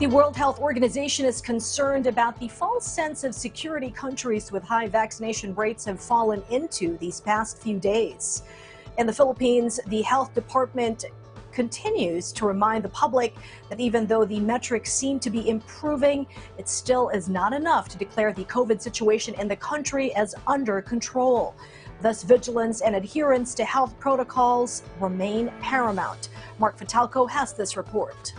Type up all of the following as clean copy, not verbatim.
The World Health Organization is concerned about the false sense of security countries with high vaccination rates have fallen into these past few days. In the Philippines, the health department continues to remind the public that even though the metrics seem to be improving, it still is not enough to declare the COVID situation in the country as under control. Thus, vigilance and adherence to health protocols remain paramount. Mark Fatalco has this report.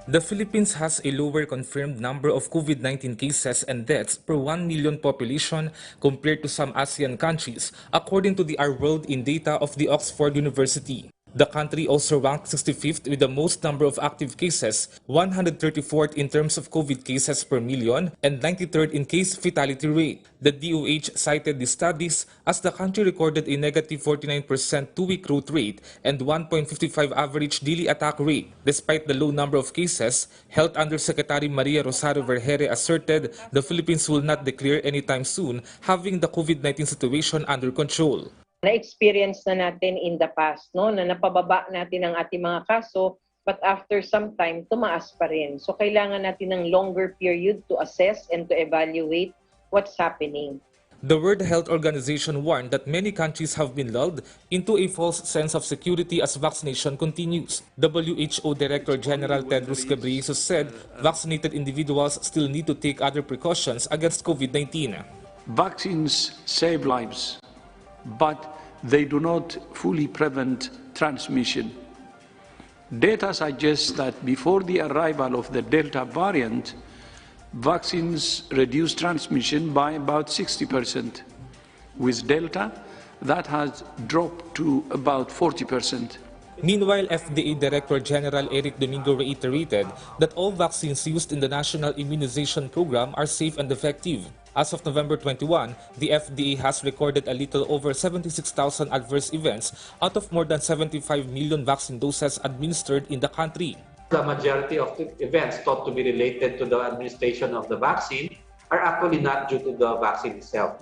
The Philippines has a lower confirmed number of COVID-19 cases and deaths per 1 million population compared to some ASEAN countries, according to the Our World in data of the Oxford University. The country also ranked 65th with the most number of active cases, 134th in terms of COVID cases per million, and 93rd in case fatality rate. The DOH cited the studies as the country recorded a negative 49% two-week growth rate and 1.55 average daily attack rate. Despite the low number of cases, Health Undersecretary Maria Rosario Vergere asserted the Philippines will not declare anytime soon having the COVID-19 situation under control. Na-experience na natin in the past, no, na napababa natin ang ating mga kaso, but after some time, tumaas pa rin. So kailangan natin ng longer period to assess and to evaluate what's happening. The World Health Organization warned that many countries have been lulled into a false sense of security as vaccination continues. WHO Director General Tedros Ghebreyesus said vaccinated individuals still need to take other precautions against COVID-19. Vaccines save lives, but they do not fully prevent transmission. Data suggests that before the arrival of the Delta variant, vaccines reduced transmission by about 60%. With Delta, that has dropped to about 40%. Meanwhile, FDA Director General Eric Domingo reiterated that all vaccines used in the National Immunization Program are safe and effective. As of November 21, the FDA has recorded a little over 76,000 adverse events out of more than 75 million vaccine doses administered in the country. The majority of the events thought to be related to the administration of the vaccine are actually not due to the vaccine itself.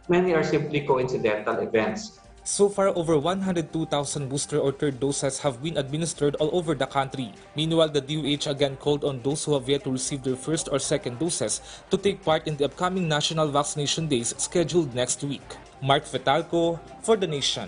Many are simply coincidental events. So far, over 102,000 booster or third doses have been administered all over the country. Meanwhile, the DOH again called on those who have yet to receive their first or second doses to take part in the upcoming national vaccination days scheduled next week. Mark Fatalco for The Nation.